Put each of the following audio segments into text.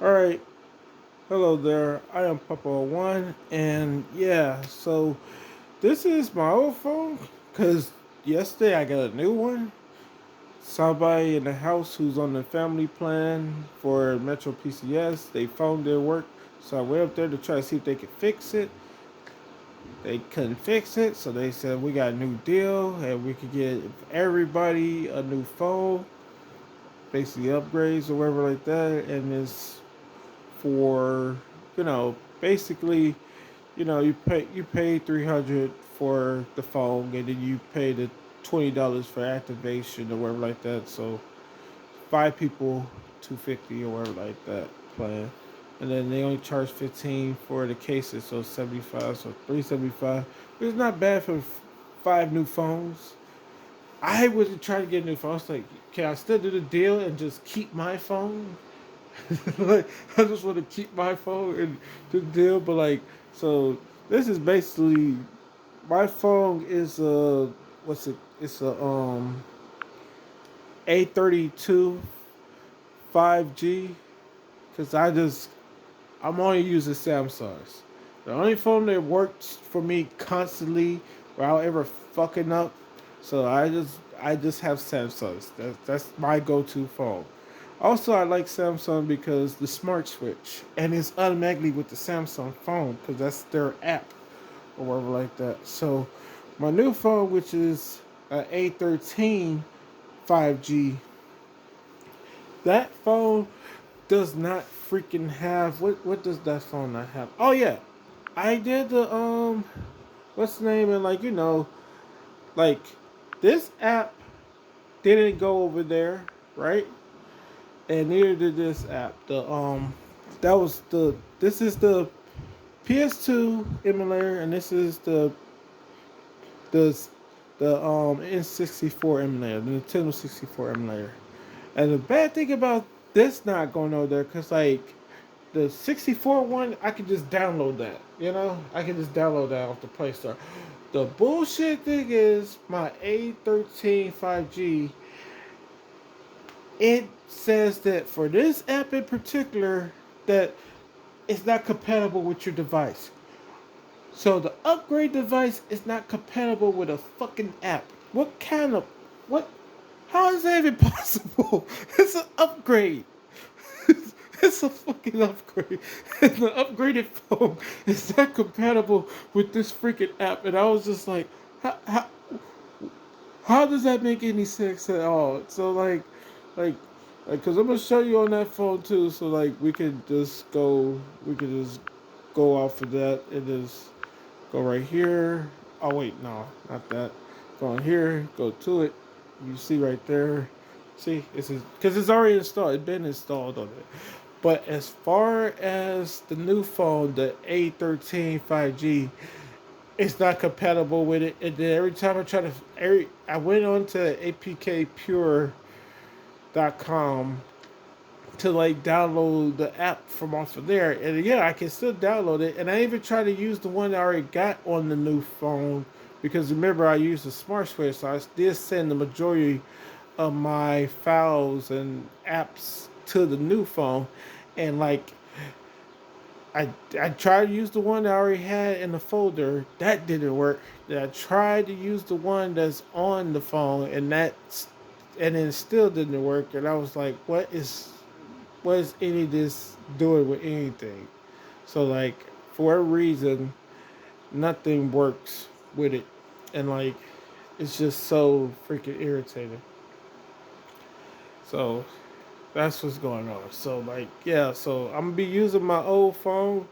Alright, hello there. I am Papa1, and yeah, so this is my old phone because yesterday I got a new one. Somebody in the house who's on the family plan for Metro PCS, they phone didn't work, so I went up there to try to see if they could fix it. They couldn't fix it, so they said we got a new deal and we could get everybody a new phone, basically upgrades or whatever like that, and it's for basically you pay 300 for the phone, and then you pay the $20 for activation or whatever like that. So 5 people, 250 or whatever like that plan, and then they only charge 15 for the cases, so 75, so 375. It's not bad for 5 new phones. I was trying to get a new phone. I was like, can I still do the deal and just keep my phone? Like, I just want to keep my phone and the deal, but like, so this is basically my phone is what's it? It's a A32 5G because I'm only using Samsungs. The only phone that works for me constantly without ever fucking up. So I just have Samsungs. That's my go-to phone. Also, I like Samsung because the smart switch, and it's automatically with the Samsung phone because that's their app or whatever like that. So my new phone, which is a A13 5G, that phone does not freaking have what does that phone not have? Oh yeah, I did the what's the name, and like this app didn't go over there, right? And neither did this app. The that was the this is the PS2 emulator, and this is the N64 emulator, the Nintendo 64 emulator. And the bad thing about this not going over there, cause like the 64 one, I can just download that. I can just download that off the Play Store. The bullshit thing is my A13 5G. It says that for this app in particular, that it's not compatible with your device. So the upgrade device is not compatible with a fucking app. What kind of what? How is that even possible? It's an upgrade. It's a fucking upgrade. And the upgraded phone is not compatible with this freaking app. And I was just like, how does that make any sense at all? So like, cause I'm gonna show you on that phone too. So like, we can just go off of that and just go right here. Oh wait, no, not that. Go on here, go to it. You see right there. See, it's because it's already installed. It's been installed on it. But as far as the new phone, the A13 5G, it's not compatible with it. And then every time I went on to apkpure.com to like download the app from off of there, and yeah, I can still download it. And I even tried to use the one I already got on the new phone because remember I used the smart switch, so I did send the majority of my files and apps to the new phone, and like I tried to use the one I already had in the folder. That didn't work. Then I tried to use the one that's on the phone, and it still didn't work. And I was like, what is any of this doing with anything? So like for whatever reason, nothing works with it, and like it's just so freaking irritating. So that's what's going on. So like yeah, so I'm gonna be using my old phone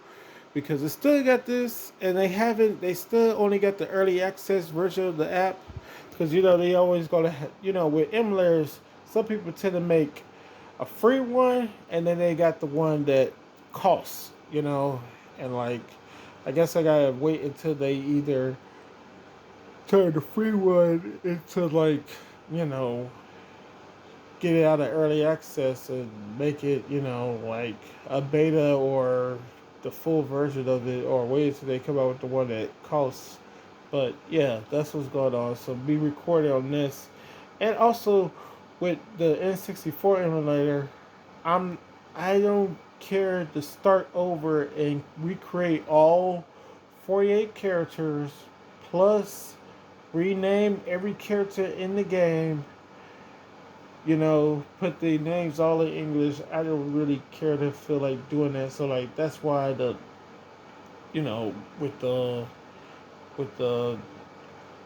because it still got this, and they still only got the early access version of the app because they always gonna with emulators. Some people tend to make a free one, and then they got the one that costs, and like I guess I gotta wait until they either turn the free one into like you know get it out of early access and make it like a beta or the full version of it, or wait until they come out with the one that costs. But yeah, that's what's going on. So be recording on this, and also with the N64 emulator, I'm I don't. care to start over and recreate all 48 characters plus rename every character in the game, put the names all in English. I don't really care to feel like doing that. So like that's why you know, with the with the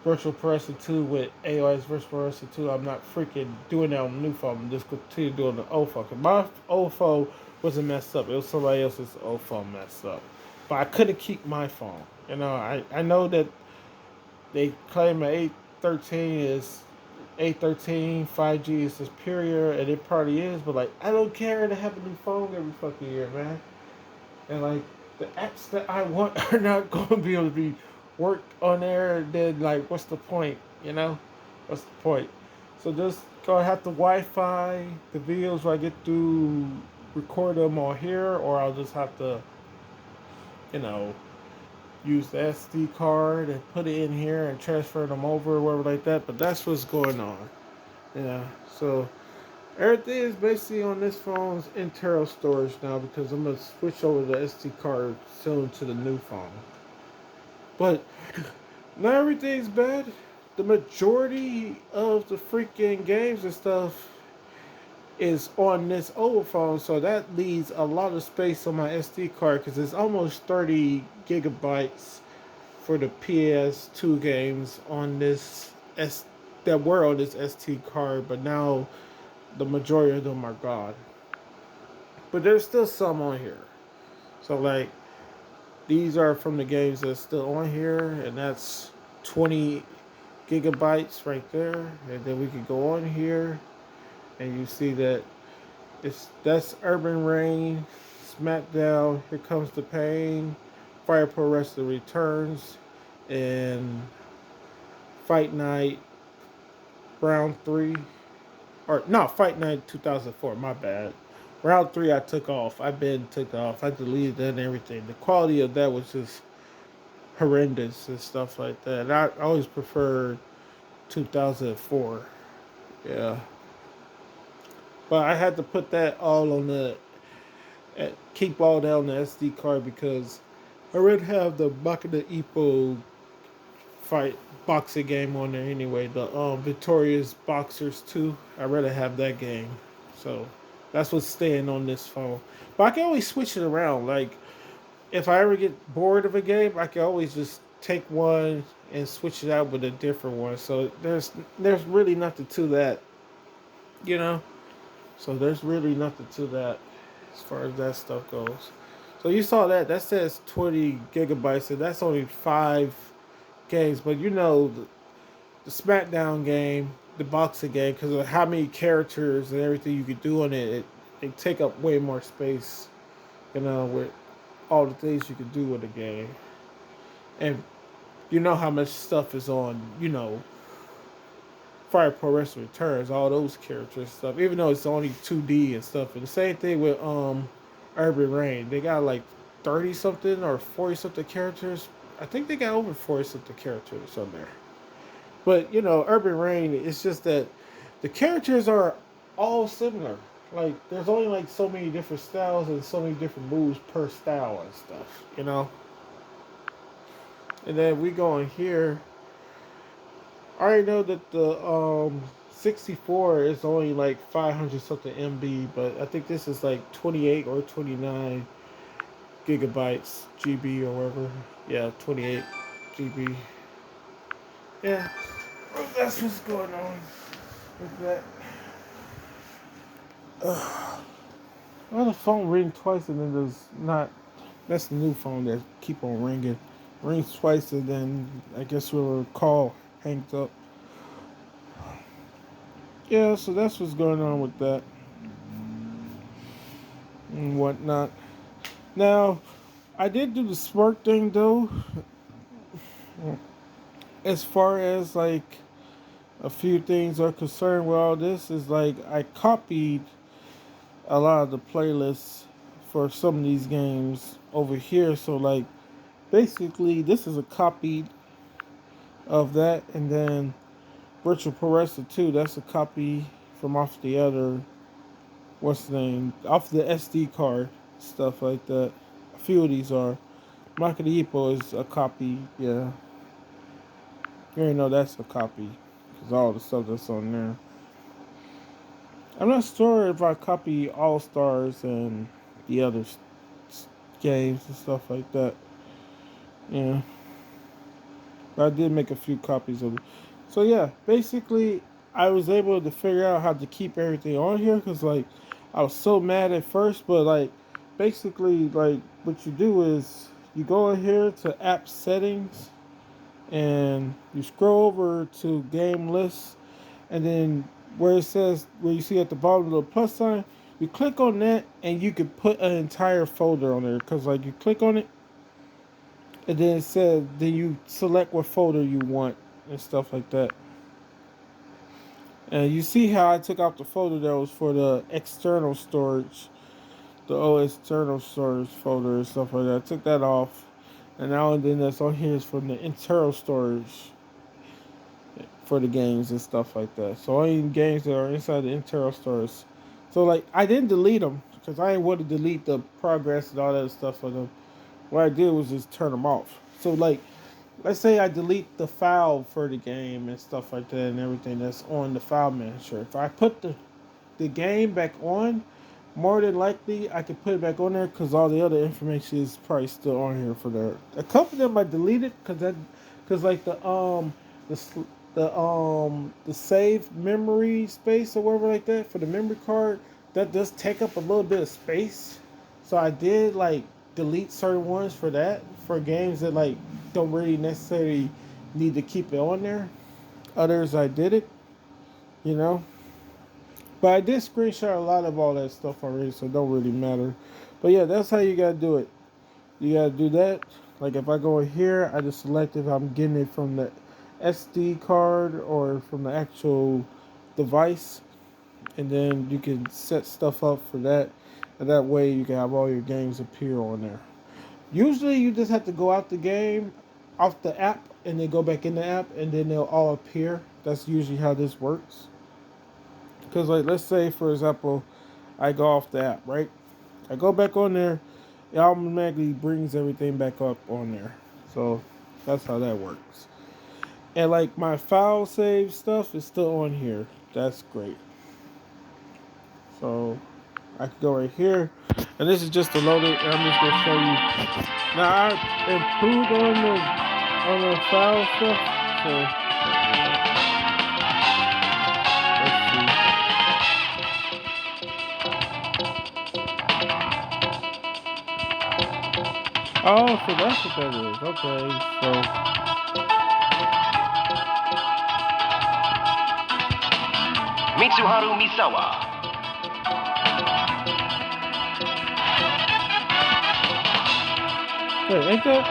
Virtual Pro Wrestling 2 with AOS Virtual Pro Wrestling 2, I'm not freaking doing that on the new phone. I'm just continue doing the old phone. 'Cause my old phone wasn't messed up. It was somebody else's old phone messed up. But I couldn't keep my phone. I know that they claim an A13 5G is superior, and it probably is. But like, I don't care to have a new phone every fucking year, man. And like, the apps that I want are not going to be able to be worked on there. Then like, what's the point? What's the point? So just gonna have to Wi-Fi the videos where I get to record them on here, or I'll just have to, you know, use the SD card and put it in here and transfer them over or whatever like that. But that's what's going on. Yeah. So everything is basically on this phone's internal storage now because I'm gonna switch over the SD card soon to the new phone. But not everything's bad. The majority of the freaking games and stuff is on this old phone, so that leaves a lot of space on my SD card because it's almost 30 gigabytes for the PS2 games on this that were on this SD card, but now the majority of them are gone. But there's still some on here. So like these are from the games that's still on here, and that's 20 gigabytes right there. And then we can go on here, and you see that that's Urban Reign, SmackDown, Here Comes the Pain, Fire Pro Wrestling Returns, and Fight Night Round 3. Or no, Fight Night 2004, my bad. Round 3 I took off. Took off. I deleted that and everything. The quality of that was just horrendous and stuff like that. And I always preferred 2004. Yeah. But I had to put that all on keep all that on the SD card because I already have the Bakada Ippo fight boxing game on there anyway. The Victorious Boxers 2. I'd rather have that game. So that's what's staying on this phone. But I can always switch it around. Like if I ever get bored of a game, I can always just take one and switch it out with a different one. So there's really nothing to that, you know. So there's really nothing to that as far as that stuff goes. So you saw that. That says 20 gigabytes, and that's only 5 games. But the SmackDown game, the boxing game, because of how many characters and everything you could do on it take up way more space, with all the things you could do with the game. And you know how much stuff is on, Fire Pro Wrestling Returns, all those characters and stuff, even though it's only 2D and stuff. And the same thing with Urban Reign. They got like 30 something or 40 something characters. I think they got over 40 something characters on there. But Urban Reign, it's just that the characters are all similar. Like there's only like so many different styles and so many different moves per style and stuff. And then we go in here. I already know that the 64 is only like 500 something MB, but I think this is like 28 or 29 gigabytes GB or whatever. Yeah, 28 GB. Yeah, that's what's going on with that. Well, the phone ring twice and then there's not. That's the new phone that keep on ringing. Rings twice and then I guess your call hangs up. Yeah, so that's what's going on with that and whatnot. Now, I did do the smart thing though. As far as like a few things are concerned with all this, is like I copied a lot of the playlists for some of these games over here. So like basically this is a copy of that, and then Virtual Pro Wrestling 2, that's a copy from off the other, what's the name, off the SD card. stuff like that. A few of these are. Makadipo is a copy. Yeah, you already know that's a copy because all the stuff that's on there. I'm not sure if I copy All Stars and the other games and stuff like that. Yeah, but I did make a few copies of it. So yeah, basically, I was able to figure out how to keep everything on here because like I was so mad at first, but like basically like what you do is you go in here to app settings and you scroll over to game lists, and then where it says where you see at the bottom of the plus sign, you click on that and you can put an entire folder on there because like you click on it and then it says then you select what folder you want and stuff like that. And you see how I took out the folder that was for the external storage, the old external storage folder and stuff like that. I took that off, and now and then that's on here is from the internal storage for the games and stuff like that. So only games that are inside the internal storage. So like I didn't delete them because I didn't want to delete the progress and all that stuff for them. What I did was just turn them off. So like, let's say I delete the file for the game and stuff like that and everything that's on the file manager. If I put the game back on, more than likely I could put it back on there because all the other information is probably still on here for there. A couple of them I deleted because like the the save memory space or whatever like that for the memory card that does take up a little bit of space. So I did like delete certain ones for that for games that like don't really necessarily need to keep it on there. Others I did it, you know. But I did screenshot a lot of all that stuff already, so it don't really matter. But yeah, that's how you gotta do it. You gotta do that. Like if I go in here, I just select if I'm getting it from the SD card or from the actual device, and then you can set stuff up for that, and that way you can have all your games appear on there. Usually, you just have to go out the game, off the app, and then go back in the app, and then they'll all appear. That's usually how this works. Because like let's say for example, I go off the app, right? I go back on there, it automatically brings everything back up on there. So that's how that works. And like my file save stuff is still on here. That's great. So I can go right here, and this is just to load it. And I'm just gonna show you. Now I improved on the file stuff. So let's see. Oh, so that's what that is. Okay, so Mitsuharu Misawa. wait, ain't that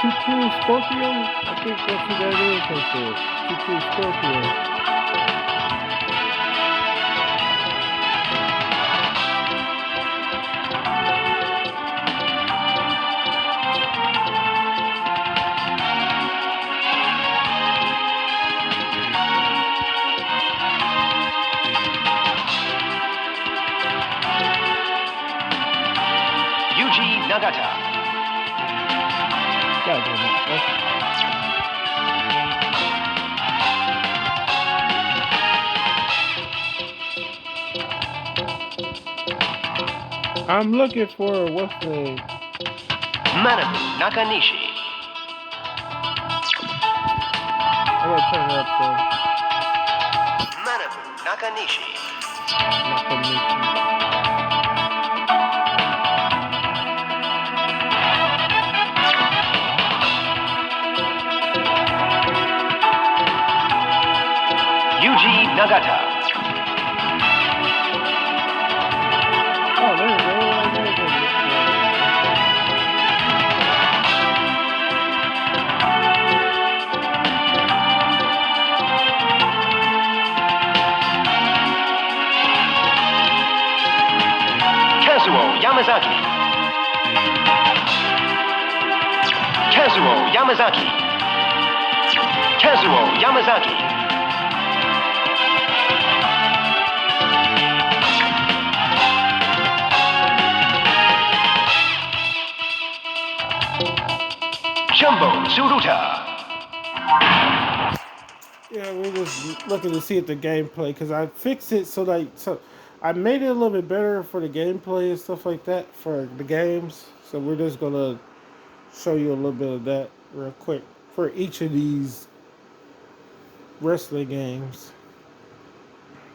Too Cool Scorpio? I think that's who that is right there. Too Cool Scorpio. Nagata. God damn it. I'm looking for what's the Manabu Nakanishi. I gotta turn it up so Manabu Nakanishi. Yuji Nagata. Oh, there we go. There we go. Kazuo Yamazaki. Kazuo Yamazaki. Kazuo Yamazaki. Jumbo Tsuruta. Yeah, we're just looking to see if the gameplay, because I fixed it so I made it a little bit better for the gameplay and stuff like that for the games. So we're just gonna show you a little bit of that real quick for each of these wrestling games.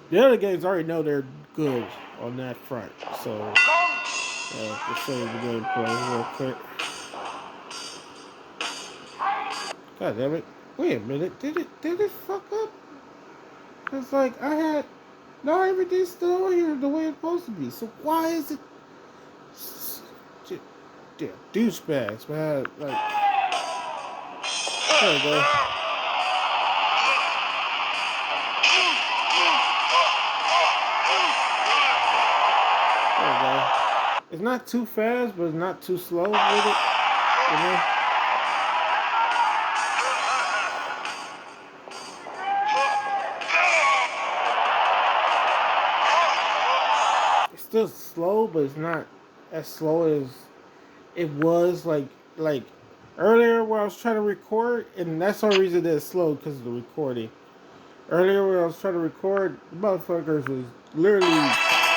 The other games I already know they're good on that front. So to show you the gameplay real quick. God damn it! Wait a minute, did it fuck up? Cause like I had no everything's still on here the way it's supposed to be. So why is it? Yeah, douchebags, man. Like, there we go. There we go. It's not too fast, but it's not too slow with it. You know? It's still slow, but it's not as slow as it was like earlier where I was trying to record, and that's the only reason that it's slow because of the recording. Earlier when I was trying to record, the motherfuckers was literally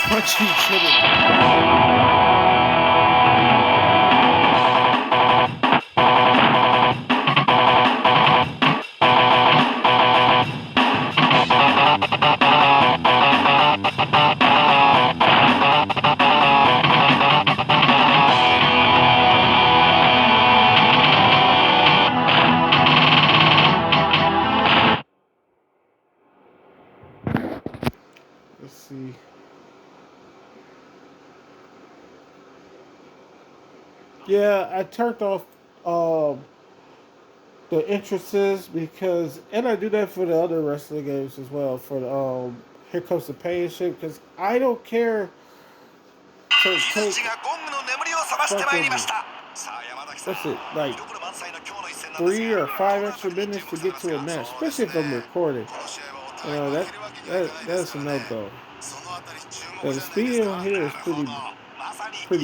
punching each other. Let's see. Yeah, I turned off um, the entrances because, and I do that for the other wrestling games as well. For the Here Comes the Pain shit, because I don't care to take fucking what's it like 3 or 5 extra minutes to get to a match, especially if I'm recording. You know that's a no go. The speed on here is pretty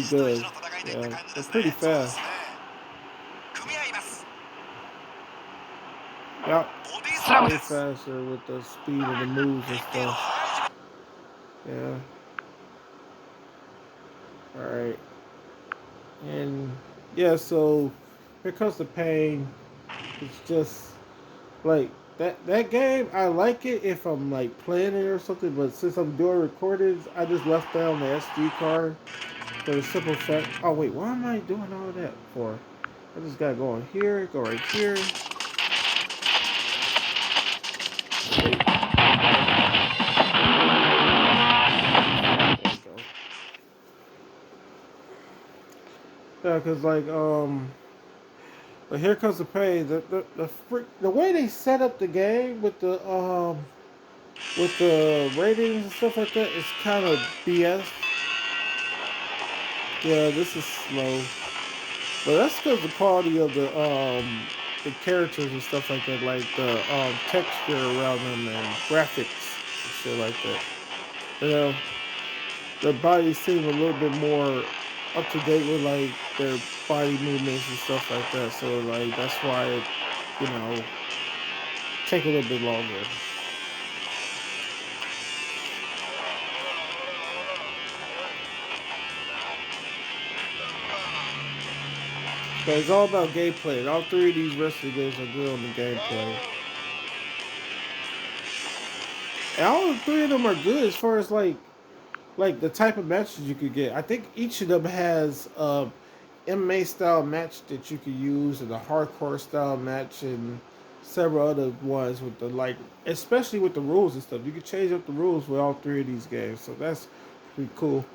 good. Yeah, it's pretty fast. Yep, way faster with the speed of the moves and stuff. Yeah. All right. And yeah, so here comes the pain. It's just like that game. I like it if I'm like playing it or something, but since I'm doing recordings, I just left down the SD card for the simple fact. Oh wait, why am I doing all that for? I just gotta go on here, go right here. Wait, there we go. Yeah, cause like but here comes the pain. The way they set up the game with the ratings and stuff like that is kind of BS. Yeah, this is slow, but that's because the quality of the characters and stuff like that, like the texture around them and graphics and shit like that. You know, their bodies seem a little bit more up to date with like their body movements and stuff like that. So like that's why it, you know, take a little bit longer. But it's all about gameplay. All three of these wrestling games are good on the gameplay. And all three of them are good as far as like the type of matches you could get. I think each of them has a MMA style match that you could use, and a hardcore style match, and several other ones with the like, especially with the rules and stuff. You can change up the rules with all three of these games, so that's pretty cool.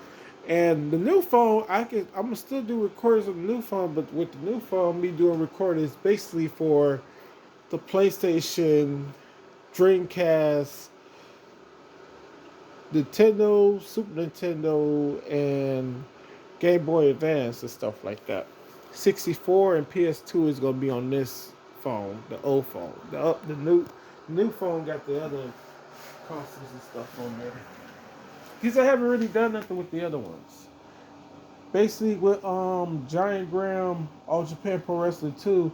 And the new phone, I'm gonna still do recordings on the new phone, but with the new phone, me doing recordings basically for the PlayStation, Dreamcast, Nintendo, Super Nintendo, and Game Boy Advance and stuff like that. 64 and PS2 is gonna be on this phone, the old phone. The new phone got the other consoles and stuff on there. Because I haven't really done nothing with the other ones. basically with Giant Graham All Japan Pro Wrestling 2,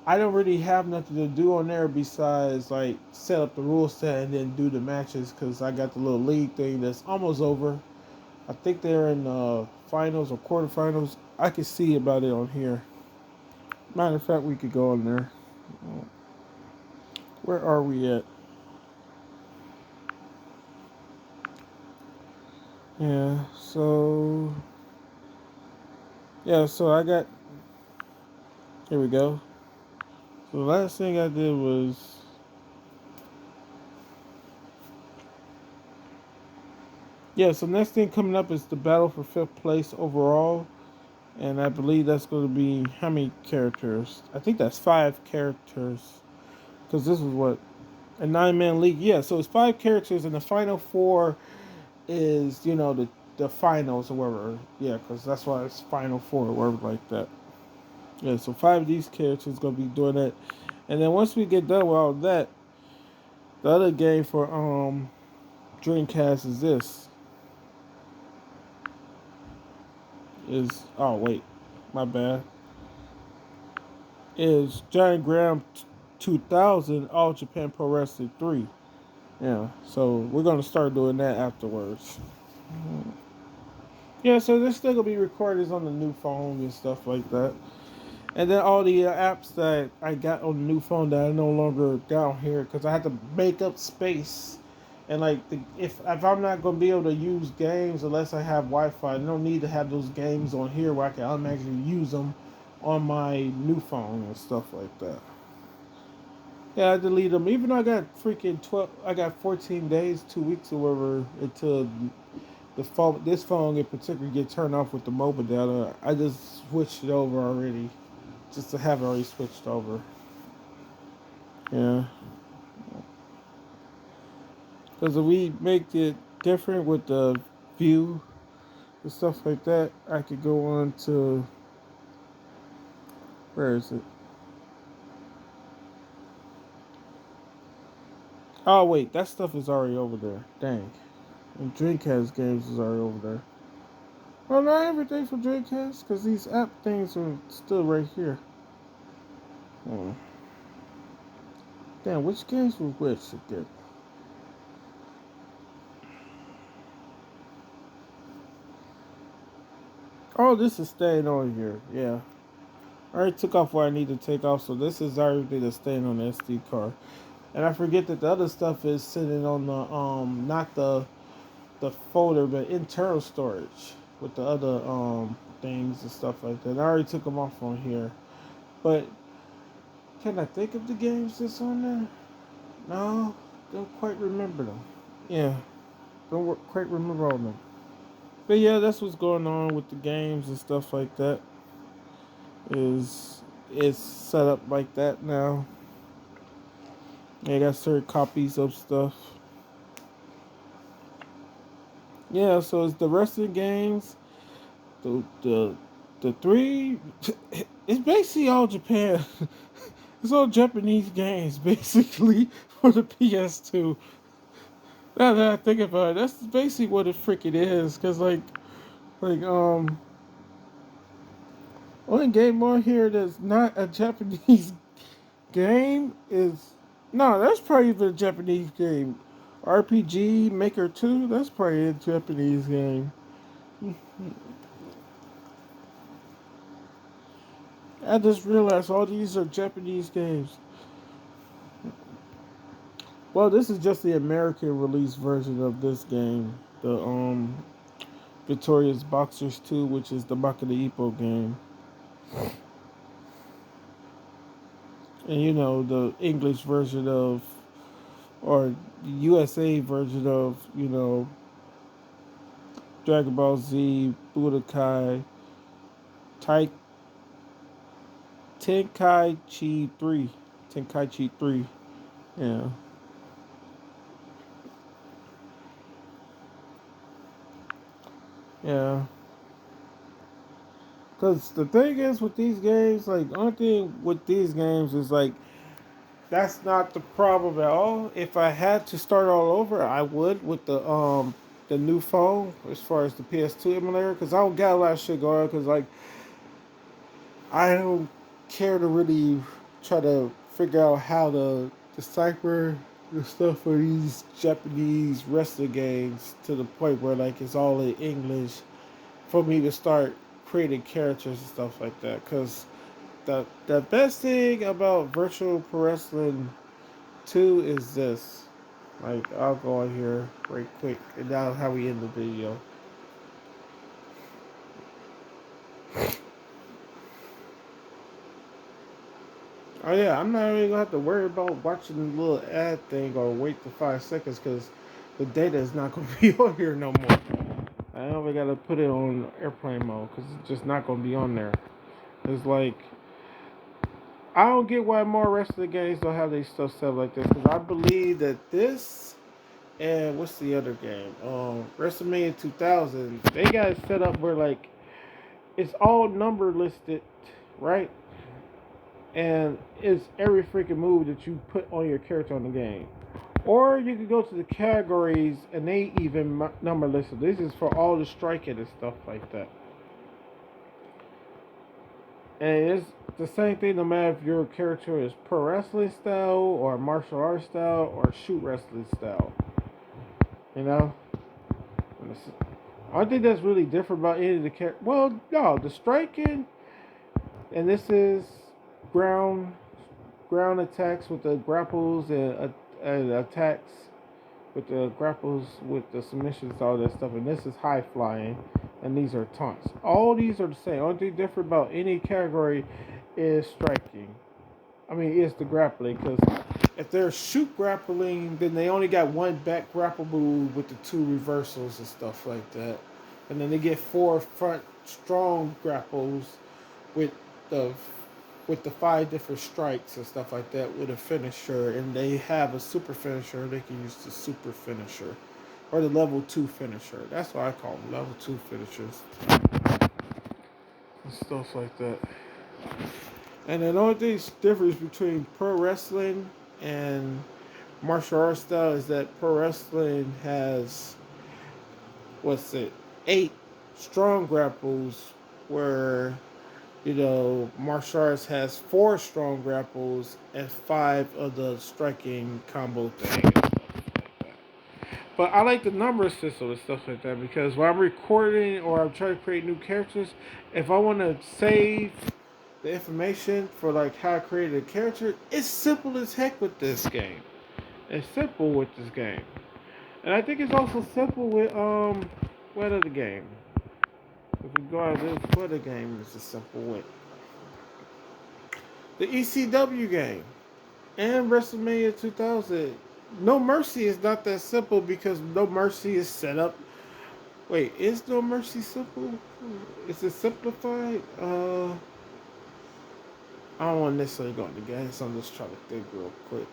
I don't really have nothing to do on there besides like set up the rule set and then do the matches because I got the little league thing that's almost over. I think they're in finals or quarterfinals. I can see about it on here. Matter of fact, we could go on there. Where are we at? Yeah, so I got, here we go. So the last thing I did was, yeah, so next thing coming up is the battle for fifth place overall. And I believe that's going to be how many characters? I think that's 5 characters. Because this is what? A 9-man league. Yeah, so it's 5 characters, and the final 4 is, the finals or whatever. Yeah, because that's why it's final 4 or whatever like that. Yeah, so 5 of these characters going to be doing that. And then once we get done with all that, the other game for Dreamcast is this. Oh wait, my bad. Is Giant Graham 2000 All Japan Pro Wrestling 3. Yeah, so we're gonna start doing that afterwards. Yeah, so this still gonna be recorded on the new phone and stuff like that. And then all the apps that I got on the new phone that I no longer down here because I had to make up space. And like, if I'm not gonna be able to use games unless I have Wi-Fi, no need to have those games on here where I can automatically use them on my new phone and stuff like that. Yeah, I deleted them. Even though I got freaking 12, I got 14 days, 2 weeks or whatever until the phone, this phone in particular, get turned off with the mobile data. I just switched it over already, just to have it already switched over. Yeah, because if we make it different with the view and stuff like that, I could go on to, where is it? Oh wait, that stuff is already over there. Dang, and Dreamcast games is already over there. Well, not everything for Dreamcast, because these app things are still right here. Hmm. Damn, which games were which again? Oh, this is staying on here. Yeah. I already took off what I need to take off, so this is everything that's staying on the SD card. And I forget that the other stuff is sitting on the not the folder but internal storage with the other things and stuff like that. I already took them off on here. But can I think of the games that's on there? No, don't quite remember them. Yeah, don't quite remember all of them. But yeah, that's what's going on with the games and stuff like that. Is it's set up like that now. I got certain copies of stuff. Yeah, so it's the wrestling games. The three. It's basically all Japan. It's all Japanese games basically for the PS2. Now that I think about it, that's basically what it freaking is. Cause like only game on here that's not a Japanese game is no. That's probably even a Japanese game. RPG Maker 2. That's probably a Japanese game. I just realized all these are Japanese games. Well, this is just the American release version of this game. The Victorious Boxers 2, which is the Maka de Ippo game. And the English version of or the USA version of, Dragon Ball Z, Budokai, Tai Tenkaichi 3. Tenkaichi 3. Yeah. Yeah. Because the thing is with these games, like, the only thing with these games is, like, that's not the problem at all. If I had to start all over, I would with the the new phone as far as the PS2 emulator because I don't got a lot of shit going because like I don't care to really try to figure out how to decipher the stuff for these Japanese wrestling games to the point where like it's all in English for me to start creating characters and stuff like that. Because the best thing about Virtual Pro Wrestling 2 is this. Like I'll go on here right quick and that's how we end the video. Oh yeah, I'm not even gonna have to worry about watching the little ad thing or wait for 5 seconds because the data is not gonna be on here no more. I only gotta put it on airplane mode because it's just not gonna be on there. It's like I don't get why more wrestling games don't have these stuff set up like this because I believe that this and what's the other game? WrestleMania 2000. They got it set up where like it's all number listed, right? And it's every freaking move that you put on your character on the game. Or you could go to the categories and they even number listed. This is for all the striking and stuff like that. And it's the same thing no matter if your character is pro wrestling style or martial arts style or shoot wrestling style. You know? I think that's really different about any of the characters. Well, no, the striking, and this is ground ground attacks with the grapples and attacks with the grapples with the submissions, all that stuff. And this is high flying, and these are taunts. All these are the same. Only thing different about any category is striking. I mean, it's the grappling because if they're shoot grappling, then they only got one back grapple move with the two reversals and stuff like that, and then they get four front strong grapples with the with the 5 different strikes and stuff like that with a finisher, and they have a super finisher. They can use the super finisher or the level 2 finisher. That's what I call them, level 2 finishers and stuff like that. And the only thing difference between pro wrestling and martial arts style is that pro wrestling has what's it 8 strong grapples, where martial arts has 4 strong grapples and 5 of the striking combo thing. But I like the number system and stuff like that because when I'm recording or I'm trying to create new characters, if I want to save the information for like how I created a character, it's simple as heck with this game. It's simple with this game, and I think it's also simple with what other game? If we go out this, what other game is it simple with? The ECW game and WrestleMania 2000. No Mercy is not that simple because No Mercy is set up. Wait, is No Mercy simple? Is it simplified? I don't want to necessarily go into games. So I'm just trying to think real quick.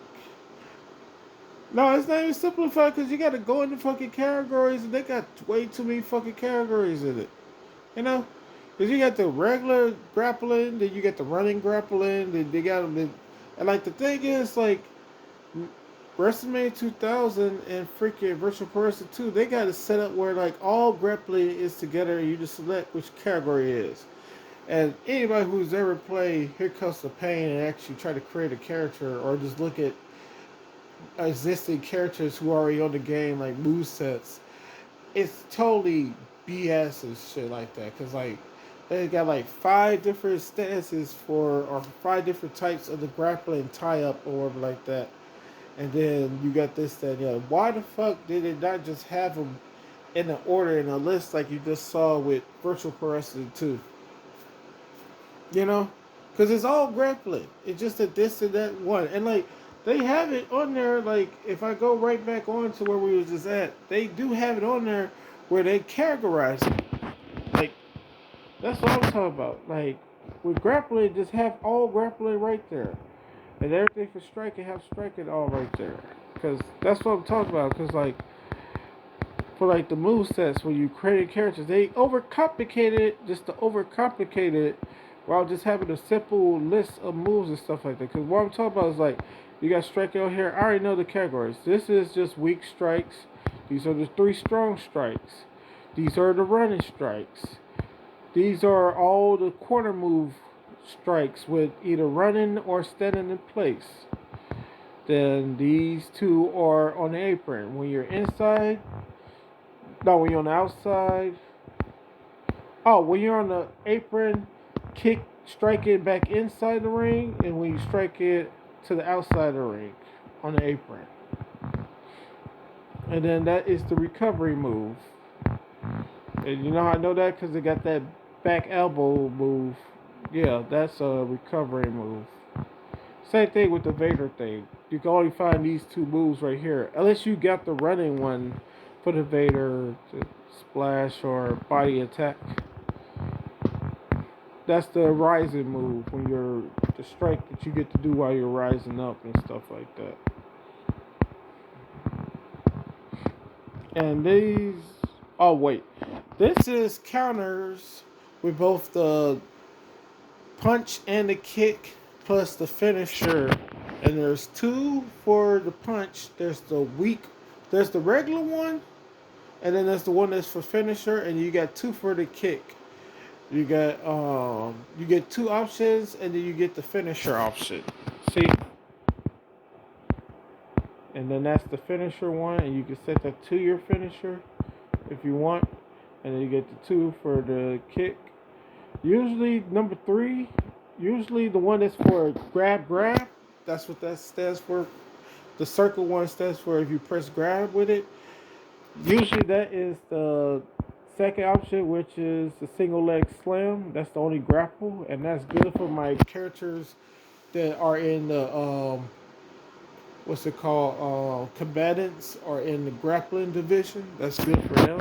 No, it's not even simplified because you got to go into fucking categories and they got way too many fucking categories in it. You know? Because you got the regular grappling, then you got the running grappling, then they got them. And like the thing is, like, WrestleMania 2000 and freaking Virtual Pro Wrestling 2, they got it set up where like all grappling is together and you just select which category it is. And anybody who's ever played Here Comes the Pain and actually try to create a character or just look at existing characters who are already on the game, like movesets, it's totally BS and shit like that. Because, like, they got like 5 different stances for, or 5 different types of the grappling tie up or whatever like that. And then you got this, that, yeah. Why the fuck did it not just have them in an order in a list like you just saw with Virtual Pro Wrestling 2? You know? Because it's all grappling. It's just a this and that one. And, like, they have it on there, like, if I go right back on to where we was just at, they do have it on there where they categorize it. Like, that's what I'm talking about. Like, with grappling, just have all grappling right there. And everything for striking, have striking all right there. Because that's what I'm talking about. Because, like, for, like, the move sets, when you create characters, they overcomplicated it just to overcomplicate it while just having a simple list of moves and stuff like that. Because what I'm talking about is, like, you got striking on here. I already know the categories. This is just weak strikes. These are the 3 strong strikes. These are the running strikes. These are all the corner move strikes with either running or standing in place. Then these 2 are on the apron. When you're inside, no, when you're on the outside. Oh, when you're on the apron, strike it back inside the ring, and when you strike it to the outside of the ring on the apron. And then that is the recovery move. And you know how I know that? Because they got that back elbow move. Yeah, that's a recovery move. Same thing with the Vader thing. You can only find these 2 moves right here. Unless you got the running one for the Vader, the splash or body attack. That's the rising move when you're the strike that you get to do while you're rising up and stuff like that. And these, oh wait, this is counters with both the punch and the kick plus the finisher. And there's 2 for the punch. There's the regular one, and then there's the one that's for finisher, and you got 2 for the kick. You get 2 options, and then you get the finisher option. See? And then that's the finisher one, and you can set that to your finisher if you want. And then you get the 2 for the kick. Usually number 3, usually the one that's for grab. That's what that stands for. The circle one stands for if you press grab with it. Usually that is the second option, which is the single leg slam. That's the only grapple, and that's good for my characters that are in the what's it called, combatants or in the grappling division. That's good for them.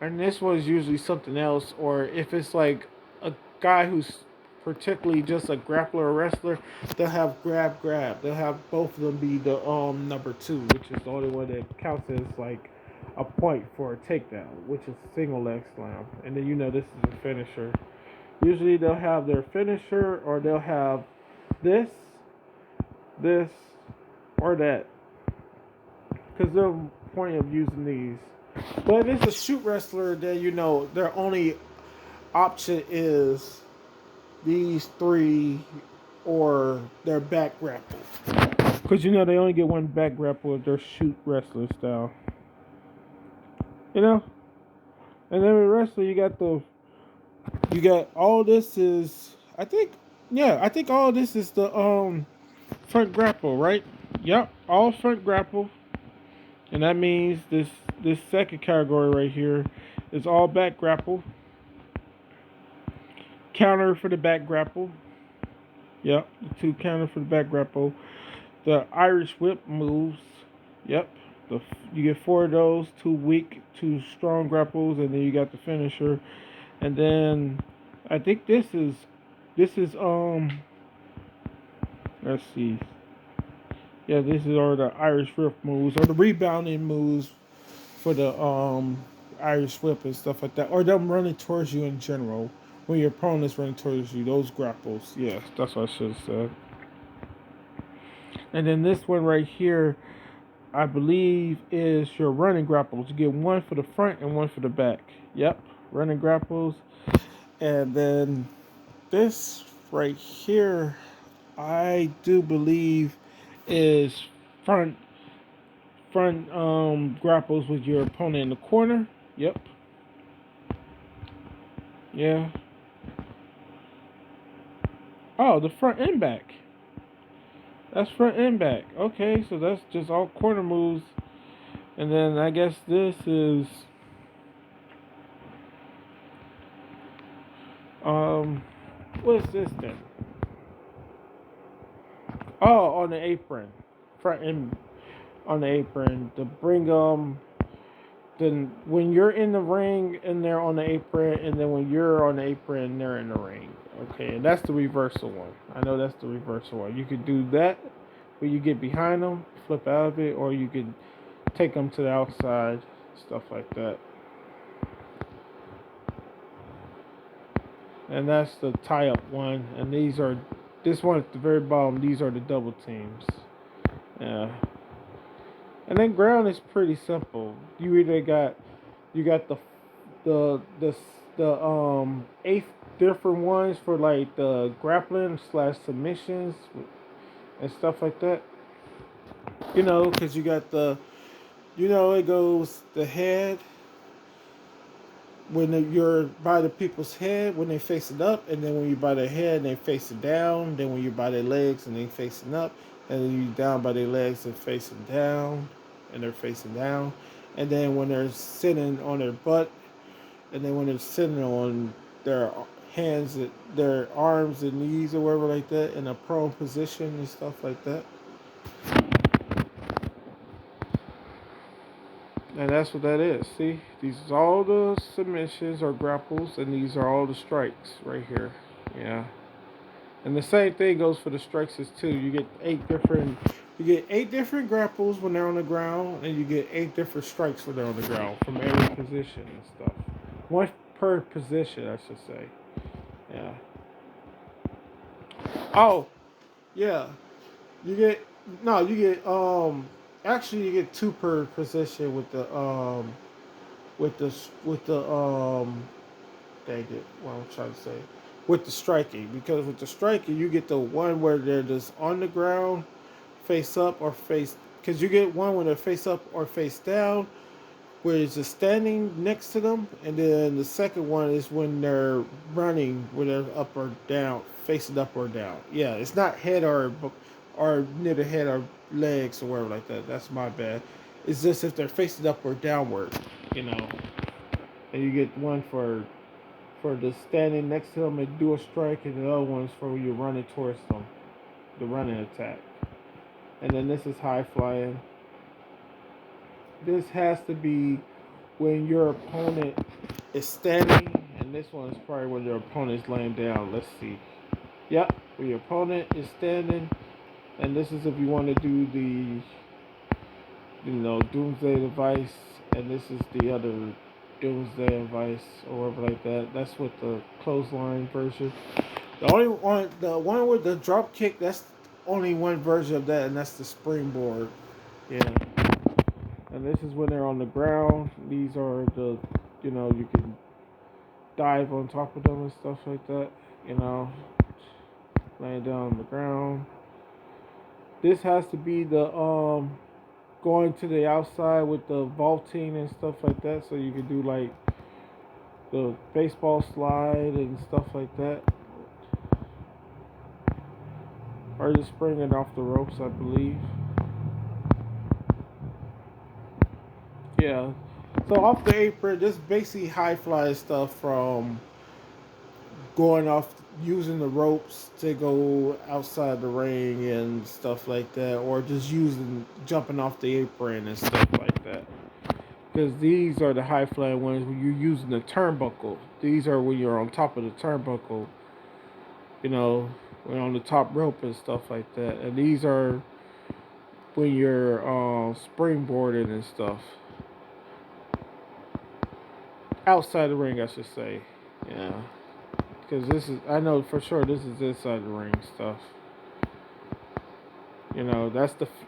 And this one's usually something else, or if it's like a guy who's particularly just a grappler or wrestler, they'll have grab. They'll have both of them be the number 2, which is the only one that counts as like a point for a takedown, which is single leg slam. And then this is a finisher. Usually they'll have their finisher, or they'll have this, or that. Because there's no point of using these. But if it's a shoot wrestler, then their only option is these 3 or their back grapple. Because they only get one back grapple if they're shoot wrestler style. And then with wrestler, you got all this is, I think all this is the front grapple, right? Yep, all front grapple. And that means this second category right here is all back grapple. Counter for the back grapple. Yep, the 2 counter for the back grapple. The Irish whip moves. Yep, you get 4 of those. 2 weak, 2 strong grapples, and then you got the finisher. And then I think this is let's see. Yeah, this is all the Irish whip moves or the rebounding moves for the Irish whip and stuff like that, or them running towards you in general. When your opponent's running towards you, those grapples. Yes, that's what I should have said. And then this one right here, I believe, is your running grapples. You get 1 for the front and 1 for the back. Yep, running grapples. And then this right here, I do believe, is front grapples with your opponent in the corner. Yep. Yeah. Oh, the front and back. That's front and back. Okay, so that's just all corner moves. And then I guess this is what's this then? Oh, on the apron. Front and on the apron to bring then when you're in the ring and they're on the apron, and then when you're on the apron they're in the ring. Okay, and that's the reversal one. I know that's the reversal one. You could do that where you get behind them, flip out of it, or you could take them to the outside, stuff like that. And that's the tie-up one. And this one at the very bottom, these are the double teams. Yeah. And then ground is pretty simple. You got the the the eight different ones for like the grappling slash submissions and stuff like that. Because you got it goes the head when you're by the people's head when they face it up, and then when you by their head and they face it down, then when you're by their legs and they facing up, and then you down by their legs and facing down, and they're facing down, and then when they're sitting on their butt, and then when they're sitting on their hands, their arms and knees or whatever like that, in a prone position and stuff like that. And that's what that is. See, these are all the submissions or grapples, and these are all the strikes right here. Yeah. And the same thing goes for the strikes too. You get 8 different grapples when they're on the ground, and you get 8 different strikes when they're on the ground from every position and stuff. One per position, I should say. Yeah. Oh, yeah. You get no, you get actually you get 2 per position with the dang it, what I'm trying to say. With the striking, because with the striking you get the one where they're just on the ground, face up or face, because you get one when they're face up or face down, where it's just standing next to them, and then the second one is when they're running, where they're up or down, facing up or down. Yeah, it's not head or near the head or legs or whatever like that. That's my bad. It's just if they're facing up or downward, you know. And you get one for the standing next to them and do a strike, and the other one's for when you're running towards them, the running attack. And then this is high flying. This has to be when your opponent is standing, and this one is probably when your opponent is laying down. Let's see. Yep, when your opponent is standing, and this is if you want to do the, doomsday device, and this is the other doomsday device or whatever like that. That's what the clothesline version. The one with the drop kick, that's only one version of that, and that's the springboard. Yeah. And this is when they're on the ground. These are you can dive on top of them and stuff like that. You know, laying down on the ground. This has to be the going to the outside with the vaulting and stuff like that, so you can do like the baseball slide and stuff like that, or just springing off the ropes, I believe. Yeah. So off the apron, this basically high fly stuff from going off using the ropes to go outside the ring and stuff like that, or just using jumping off the apron and stuff like that. Because these are the high flying ones when you're using the turnbuckle. These are when you're on top of the turnbuckle, when on the top rope and stuff like that. And these are when you're springboarding and stuff. Outside the ring, I should say. Yeah. Because I know for sure this is inside the ring stuff.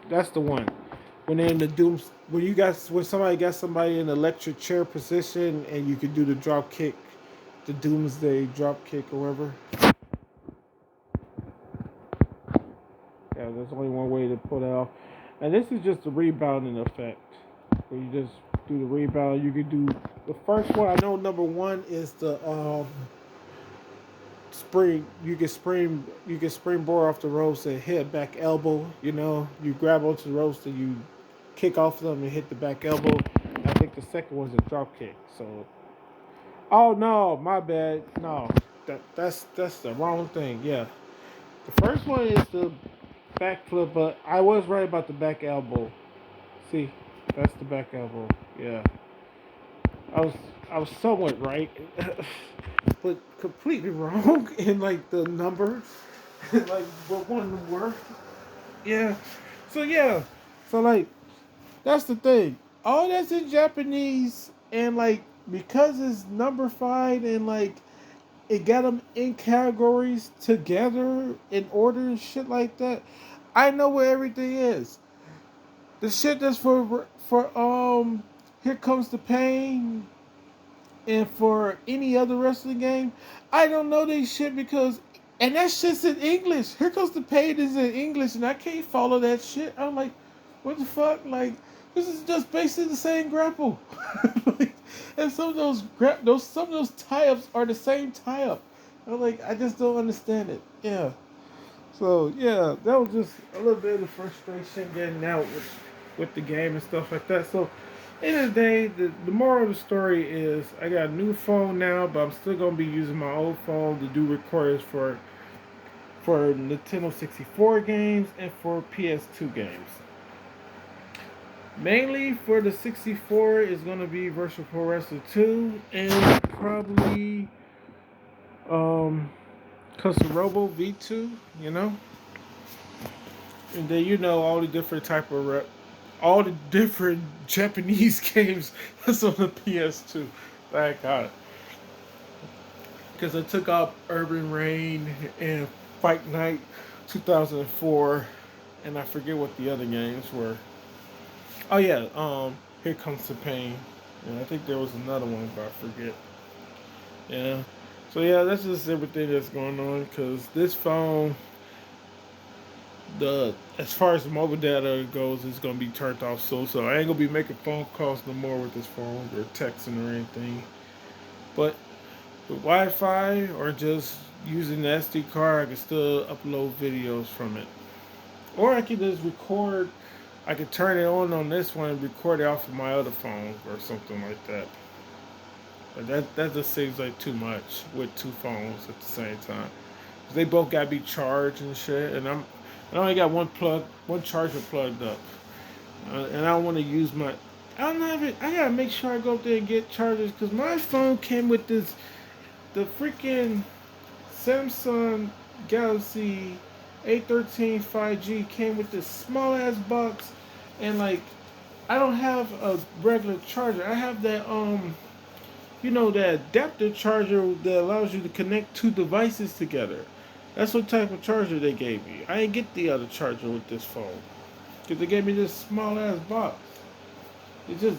That's the one. When they're in the dooms, when somebody got somebody in the electric chair position, and you can do the drop kick, the doomsday drop kick or whatever. Yeah, there's only one way to pull that off, and this is just the rebounding effect. Where you just do the rebound. You can do the first one. I know number one is the spring. You can springboard off the ropes and hit back elbow. You grab onto the ropes and you kick off them and hit the back elbow. I think the second one's a drop kick. So, oh no, my bad. No, that's the wrong thing. Yeah, the first one is the back flip, but I was right about the back elbow. See, that's the back elbow. Yeah, I was I was somewhat right, but completely wrong in like the number, like what one were. Yeah. So yeah. So like that's the thing. All that's in Japanese, and like because it's number 5, and like it got them in categories together in order and shit like that. I know where everything is. The shit that's for Here Comes the Pain and for any other wrestling game, I don't know they shit because and that shit's in English. Here Comes the Pain is in English and I can't follow that shit. I'm like, what the fuck? Like, this is just basically the same grapple. Like, and some of those tie-ups are the same tie-up. I'm like, I just don't understand it. Yeah. So yeah, that was just a little bit of frustration getting out with the game and stuff like that. So end of the day, the moral of the story is I got a new phone now, but I'm still gonna be using my old phone to do recordings for Nintendo 64 games and for PS2 games. Mainly for the 64 is gonna be Virtual Pro Wrestler 2 and probably Custom Robo V2, you know? And then you know all the different type of all the different Japanese games that's on the PS2 that I got. Because I took out Urban Reign and Fight Night 2004, and I forget what the other games were. Oh yeah, Here Comes the Pain. And I think there was another one, but I forget. Yeah. So yeah, that's just everything that's going on. Because this phone, the as far as the mobile data goes, it's gonna be turned off soon. So I ain't gonna be making phone calls no more with this phone or texting or anything. But with Wi-Fi or just using the SD card, I can still upload videos from it. Or I can just record. I could turn it on this one and record it off of my other phone or something like that. But that just seems like too much with two phones at the same time. They both gotta be charged and shit, and I only got one charger plugged up, and I don't want to use my. I don't have it. I gotta make sure I go up there and get chargers because my phone came with the freaking Samsung Galaxy A32 5G came with this small ass box, and like I don't have a regular charger. I have that that adapter charger that allows you to connect two devices together. That's what type of charger they gave me. I didn't get the other charger with this phone because they gave me this small ass box. It just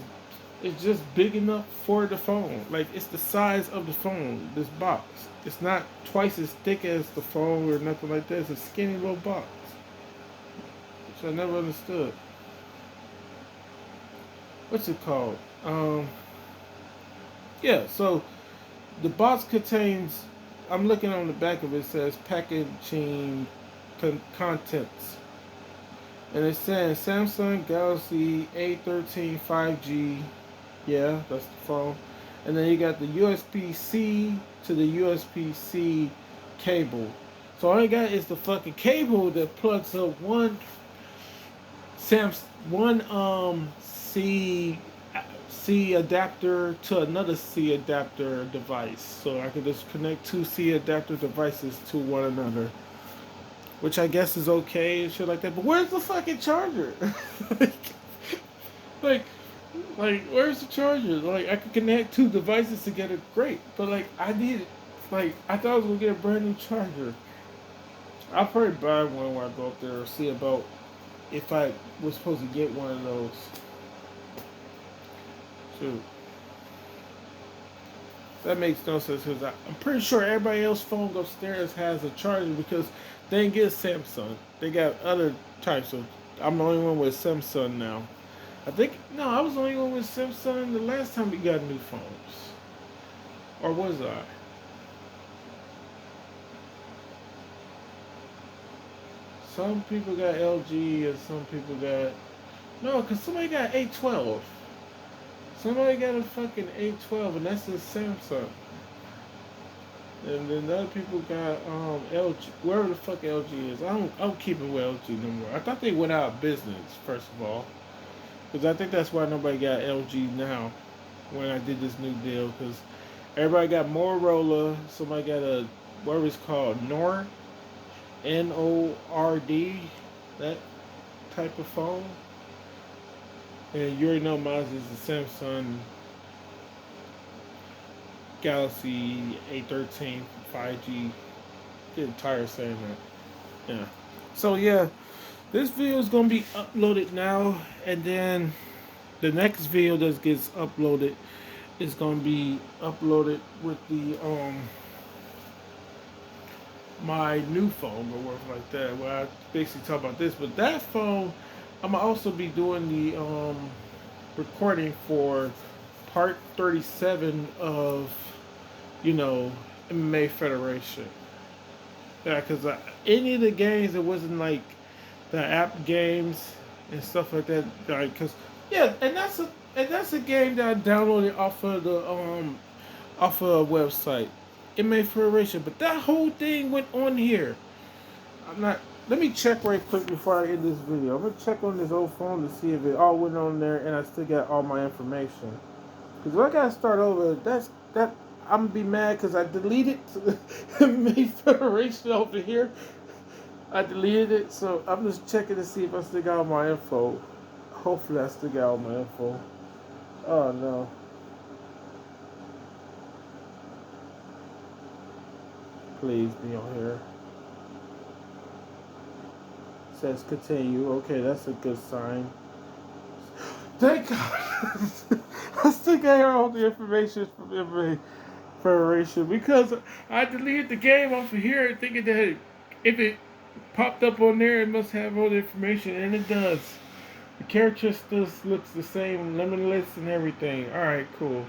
it's just big enough for the phone. Like it's the size of the phone. This box. It's not twice as thick as the phone or nothing like that. It's a skinny little box, which I never understood. What's it called? Yeah. So the box contains. I'm looking on the back of it. It says packaging contents, and it says Samsung Galaxy A13 5G. Yeah, that's the phone. And then you got the USB-C to the USB-C cable. So all I got is the fucking cable that plugs up one C adapter to another C adapter device. So I can just connect two C adapter devices to one another. Which I guess is okay and shit like that. But where's the fucking charger? like, like where's the charger? Like, I could connect two devices together, great. But like, I thought I was gonna get a brand new charger. I'll probably buy one when I go up there or see about if I was supposed to get one of those. Shoot, that makes no sense because I'm pretty sure everybody else's phone upstairs has a charger because they didn't get Samsung. They got other types of. I'm the only one with Samsung now. I think no, I was the only one with Samsung the last time we got new phones, or was I? Some people got LG and some people got no, cause somebody got A12. Somebody got a fucking A12 and that's a Samsung. And then the other people got LG, wherever the fuck LG is. I don't keep it with LG no more. I thought they went out of business first of all, because I think that's why nobody got LG now. When I did this new deal, because everybody got Motorola. Somebody got a whatever it's called Nord, that type of phone. And you already know mine is the Samsung Galaxy A13 5G. Getting tired of saying that. Yeah. So yeah. This video is gonna be uploaded now, and then the next video that gets uploaded is gonna be uploaded with the my new phone or work like that, where I basically talk about this. But that phone, I'm gonna also be doing the recording for part 37 of MMA Federation. Yeah, because any of the games, it wasn't like the app games and stuff like that. Like, cause yeah, and that's a game that I downloaded off of a website. It made Federation, but that whole thing went on here. I'm not. Let me check right quick before I end this video. I'm gonna check on this old phone to see if it all went on there and I still got all my information. Cause if I gotta start over, that I'm gonna be mad because I deleted made Federation over here. I deleted it, so I'm just checking to see if I still got all my info. Hopefully, I still got all my info. Oh no. Please be on here. It says continue. Okay, that's a good sign. Thank God. I still got all the information from every Federation because I deleted the game off of here thinking that if it popped up on there, it must have all the information, and it does. The character still looks the same, limitless and everything. Alright, cool.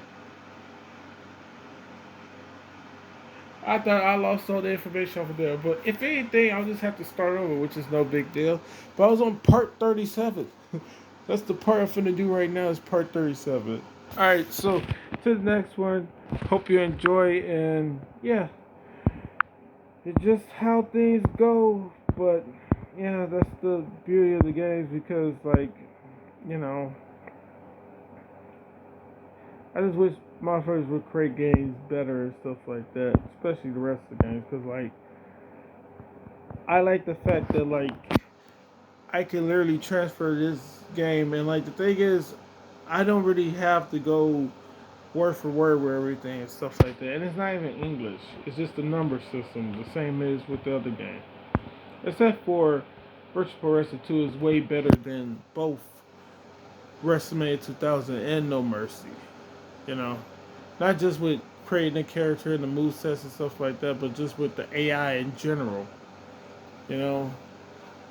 I thought I lost all the information over there, but if anything, I'll just have to start over, which is no big deal. But I was on part 37. That's the part I'm finna do right now is part 37. Alright, so to the next one. Hope you enjoy, and yeah, it's just how things go. But yeah, that's the beauty of the games because, like, you know, I just wish motherfuckers would create games better and stuff like that, especially the rest of the games. Because, like, I like the fact that, like, I can literally transfer this game, and, like, the thing is, I don't really have to go word for word with everything and stuff like that. And it's not even English. It's just the number system, the same as with the other game. Except for Virtual Pro Wrestling 2 is way better than both WrestleMania 2000 and No Mercy. You know, not just with creating a character and the movesets and stuff like that, but just with the AI in general. You know,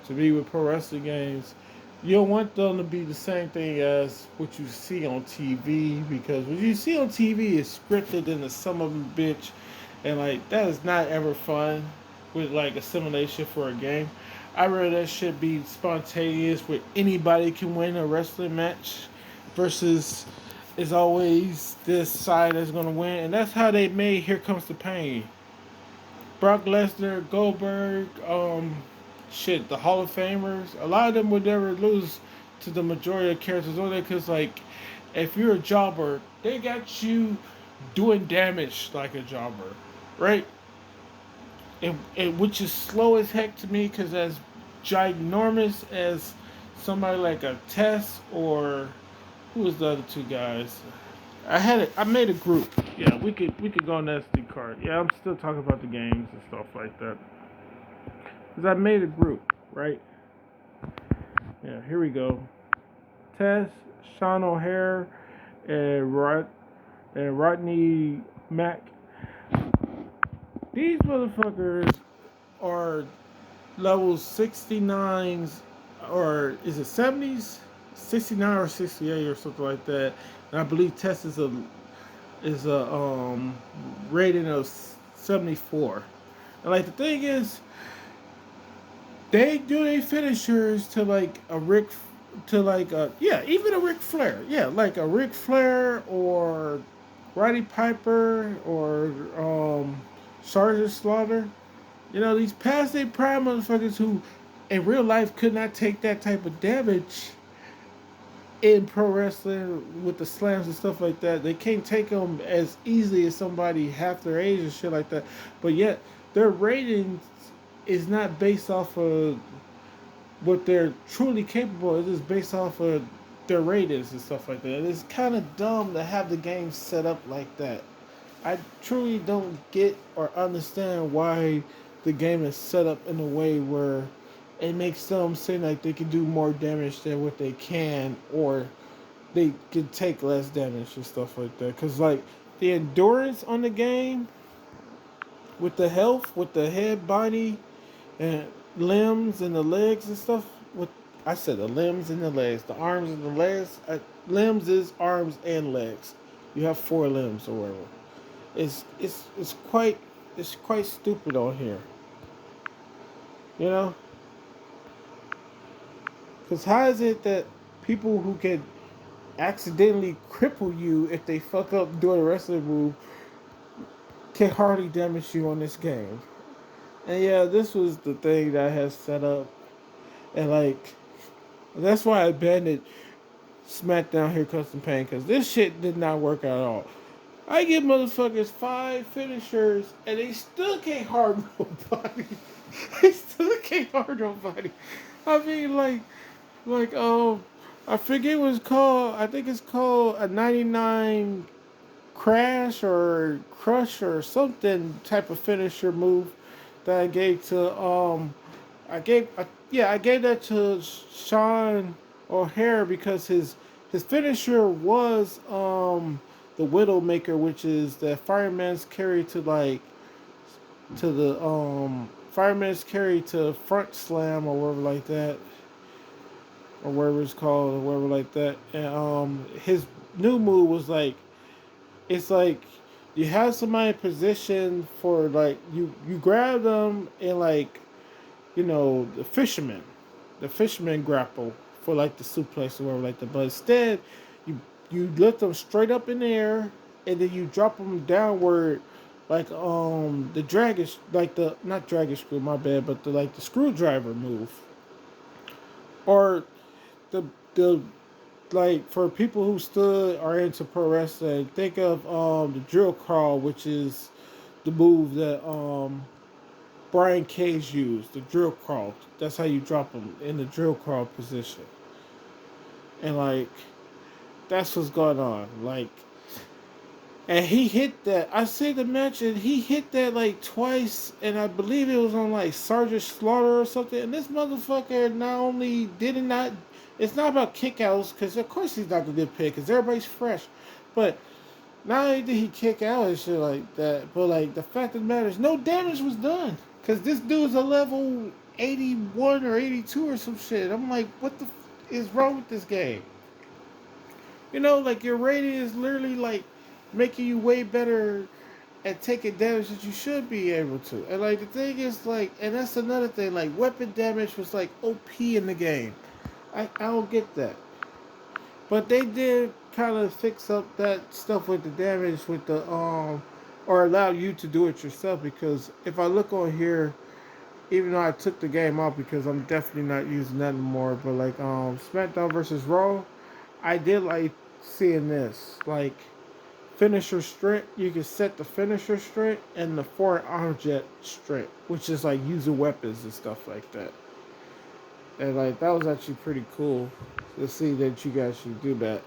to be with pro wrestling games, you don't want them to be the same thing as what you see on TV because what you see on TV is scripted in the some of them bitch, and like that is not ever fun with like a simulation for a game. I rather that shit be spontaneous where anybody can win a wrestling match versus is always this side that's gonna win, and that's how they made Here Comes the Pain. Brock Lesnar, Goldberg, shit, the Hall of Famers, a lot of them would never lose to the majority of characters on there because, like, if you're a jobber, they got you doing damage like a jobber, right? And which is slow as heck to me because as ginormous as somebody like a Tess or who was the other two guys? I made a group. Yeah, we could go on the SD card. Yeah, I'm still talking about the games and stuff like that. Cause I made a group, right? Yeah, here we go. Tess, Sean O'Hare, and Rodney Mack. These motherfuckers are level 69s, or is it 70s? 69 or 68 or something like that. And I believe Tess is a rating of 74. And like the thing is, they do their finishers to like a Rick, to like a yeah, even a Ric Flair, yeah, like a Ric Flair or Roddy Piper or Sergeant Slaughter. You know these past their prime motherfuckers who, in real life, could not take that type of damage in pro wrestling with the slams and stuff like that. They can't take them as easily as somebody half their age and shit like that. But yet their ratings is not based off of what they're truly capable of. It is based off of their ratings and stuff like that. And it's kind of dumb to have the game set up like that. I truly don't get or understand why the game is set up in a way where it makes them seem like they can do more damage than what they can, or they can take less damage and stuff like that. Cause like the endurance on the game with the health, with the head, body, and limbs and the legs and stuff. With I said the limbs and the legs, the arms and the legs. Limbs is arms and legs. You have four limbs or whatever. It's it's quite stupid on here. You know, because how is it that people who can accidentally cripple you if they fuck up doing a wrestling move can hardly damage you on this game? And yeah, this was the thing that I had set up, and like that's why I abandoned SmackDown Here Custom Pain, because this shit did not work at all. I give motherfuckers five finishers and they still can't hard nobody. They still can't hard nobody. I mean, I forget what it's called. I think it's called a 99 crash or crush or something type of finisher move that I gave to I gave that to Sean O'Hare because his finisher was the Widowmaker, which is the fireman's carry to like to the fireman's carry to front slam or whatever like that, or whatever it's called or whatever like that. And his new move was like it's like you have somebody in position for like you grab them and like the fisherman grapple for like the suplex or whatever like that. But instead, you you lift them straight up in the air and then you drop them downward, like the dragon, like the not dragon screw, my bad, but the like the screwdriver move, or the the like for people who stood are into pro wrestling, think of the drill crawl, which is the move that Brian Cage used, the drill crawl. That's how you drop them in the drill crawl position. And like that's what's going on. Like and he hit that. I see the match and he hit that like twice and I believe it was on like Sergeant Slaughter or something. And this motherfucker not only did it not it's not about kickouts because of course he's not gonna get picked because everybody's fresh. But not only did he kick out and shit like that, but like the fact of the matter is no damage was done. Cause this dude's a level 81 or 82 or some shit. I'm like, what the is wrong with this game? You know, like your rating is literally like making you way better at taking damage that you should be able to. And like the thing is like, and that's another thing. Like weapon damage was like OP in the game. I don't get that. But they did kind of fix up that stuff with the damage with the or allow you to do it yourself because if I look on here, even though I took the game off because I'm definitely not using that anymore, but like SmackDown versus Raw, I did like seeing this. Like finisher strength, you can set the finisher strength and the foreign object strength, which is like using weapons and stuff like that. And like that was actually pretty cool to see that you guys should do that.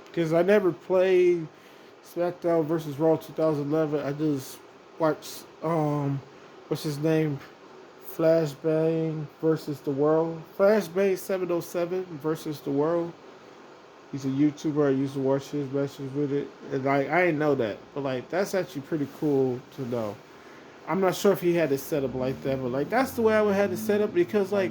Because I never played SmackDown versus Raw 2011. I just watched what's his name, Flashbang versus the World. Flashbang 707 versus the World. He's a YouTuber. I used to watch his matches with it, and like I didn't know that, but like that's actually pretty cool to know. I'm not sure if he had it set up like that, but like that's the way I would have it set up because like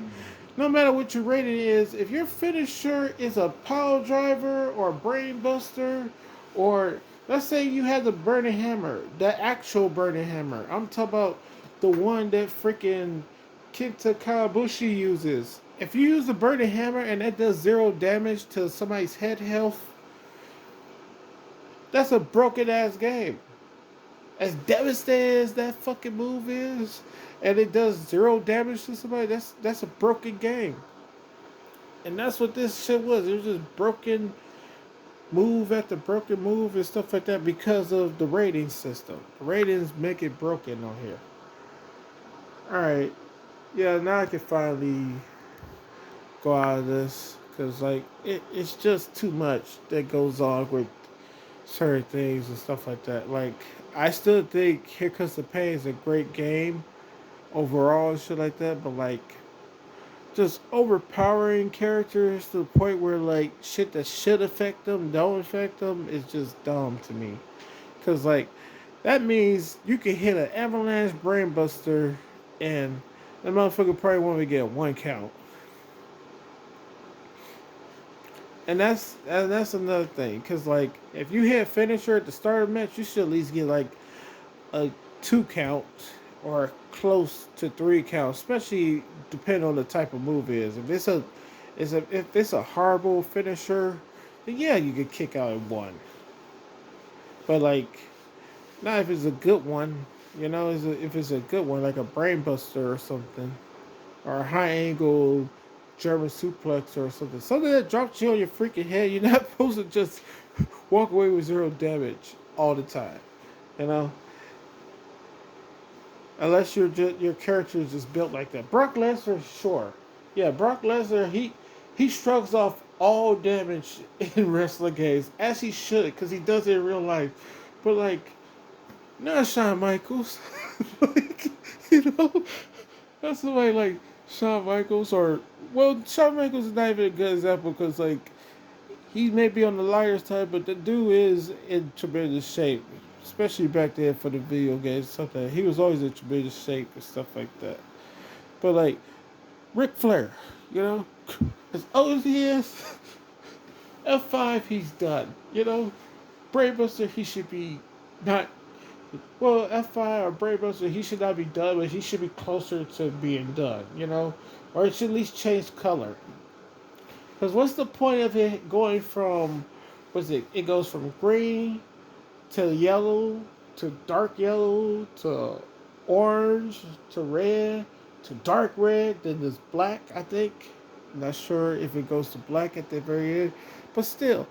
no matter what your rating is, if your finisher is a pile driver or a brain buster, or let's say you had the burning hammer, the actual burning hammer. I'm talking about the one that freaking Kenta Kawabushi uses. If you use the burning hammer and that does zero damage to somebody's head health, that's a broken ass game. As devastating as that fucking move is, and it does zero damage to somebody, that's a broken game. And that's what this shit was. It was just broken move after broken move and stuff like that because of the rating system. The ratings make it broken on here. Alright. Yeah, now I can finally go out of this. Because, like, it's just too much that goes on with certain things and stuff like that. Like, I still think Here Comes the Pain is a great game. overall and shit like that, but like just overpowering characters to the point where like shit that should affect them don't affect them is just dumb to me. Cause like that means you can hit an avalanche brainbuster and the motherfucker probably won't even get one count. And that's another thing. Cause like if you hit finisher at the start of the match, you should at least get like a 2 count or close to 3 counts, especially depending on the type of move it is. If it's a horrible finisher, then yeah, you could kick out at one. But like, not if it's a good one. If it's a good one, like a brainbuster or something, or a high angle German suplex or something that drops you on your freaking head. You're not supposed to just walk away with zero damage all the time. You know, unless your character is just built like that. Brock Lesnar, sure, yeah, Brock Lesnar, he shrugs off all damage in wrestling games as he should, because he does it in real life. But like, not Shawn Michaels, like, you know, that's the way like Shawn Michaels or well, Shawn Michaels is not even a good example because like he may be on the liar side, but the dude is in tremendous shape, especially back then for the video games. Something he was always in tremendous shape and stuff like that. But like Ric Flair, you know, as old as he is, F5 he's done. Brainbuster he should be not. Well, F5 or Brainbuster he should not be done, but he should be closer to being done. Or it should at least change color. Because what's the point of it going from, what's it? It goes from green to yellow to dark yellow to orange to red to dark red. Then there's black, I think. I'm not sure if it goes to black at the very end. But still,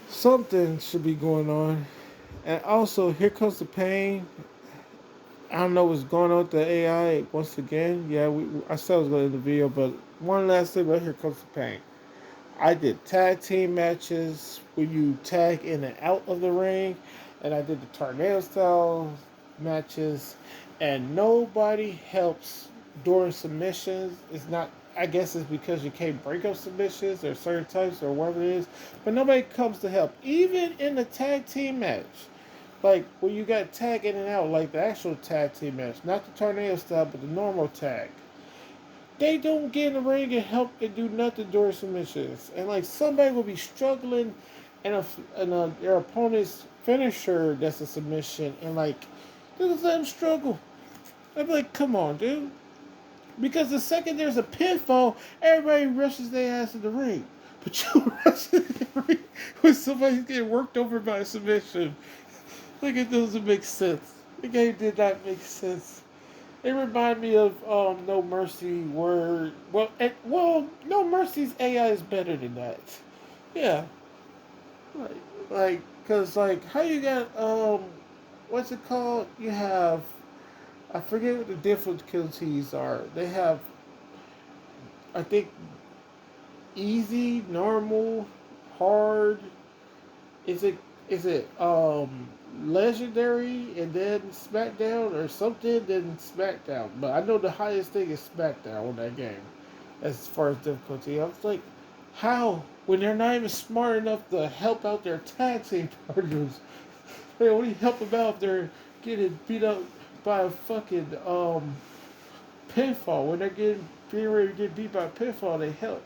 something should be going on. And also, here comes the pain. I don't know what's going on with the AI once again. Yeah, I said I was going to end the video, but one last thing, but here comes the pain. I did tag team matches where you tag in and out of the ring, and I did the tornado style matches, and nobody helps during submissions. It's not. I guess it's because you can't break up submissions or certain types or whatever it is, but nobody comes to help. Even in the tag team match, like when you got tag in and out, like the actual tag team match, not the tornado style, but the normal tag. They don't get in the ring and help and do nothing during submissions. And like somebody will be struggling and their opponent's finisher that's a submission and like they just let them struggle. I'm like, come on, dude. Because the second there's a pinfall, everybody rushes their ass in the ring. But you rush in the ring when somebody's getting worked over by a submission. Like it doesn't make sense. The game did not make sense. It reminded me of No Mercy, where No Mercy's AI is better than that. Yeah, like cause like how you got what's it called? You have I forget what the difficulties are. They have I think easy, normal, hard. Is it legendary and then SmackDown or something then SmackDown? But I know the highest thing is SmackDown on that game as far as difficulty. I was like, how when they're not even smart enough to help out their tag team partners? They only help them out if they're getting beat up by a fucking pinfall. When they're being ready to get beat by a pinfall, they help,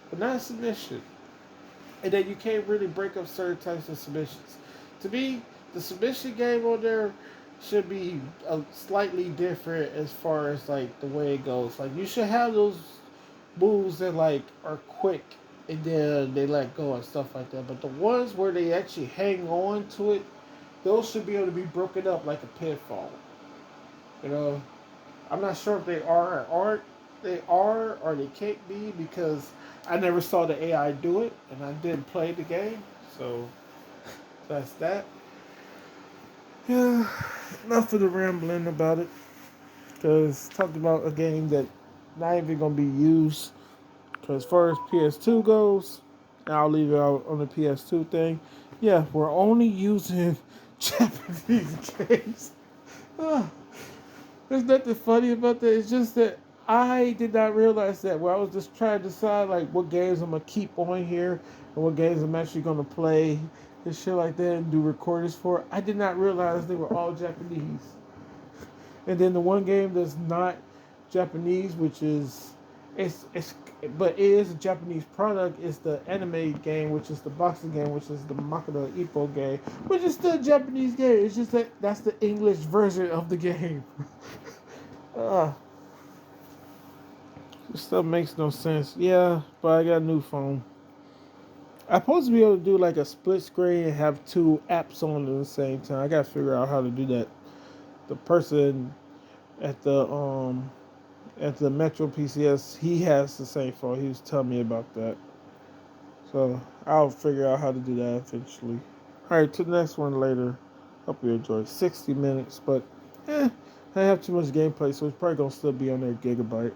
but not a submission. And then you can't really break up certain types of submissions. To me, the submission game on there should be slightly different as far as like the way it goes. Like you should have those moves that like are quick and then they let go and stuff like that. But the ones where they actually hang on to it, those should be able to be broken up like a pinfall. You know, I'm not sure if they are or aren't. They are or they can't be because I never saw the AI do it and I didn't play the game. So that's that. Yeah, enough of the rambling about it. Because talked about a game that not even gonna be used. Because as far as PS2 goes, I'll leave it out on the PS2 thing. Yeah, we're only using Japanese games. Ah, There's nothing funny about that. It's just that I did not realize that when I was just trying to decide like what games I'm gonna keep on here and what games I'm actually gonna play and shit like that and do recordings for. I did not realize they were all Japanese. And then the one game that's not Japanese, which is it's but it is a Japanese product, is the anime game, which is the boxing game, which is the Makata Ippo game, which is still a Japanese game. It's just that that's the English version of the game. uh, this stuff makes no sense. Yeah, but I got a new phone. I'm supposed to be able to do like a split screen and have two apps on at the same time. I gotta figure out how to do that. The person at the Metro PCS, he has the same phone. He was telling me about that. So I'll figure out how to do that eventually. Alright, to the next one later. Hope you enjoy. 60 minutes, but I have too much gameplay, so it's probably gonna still be on there gigabyte.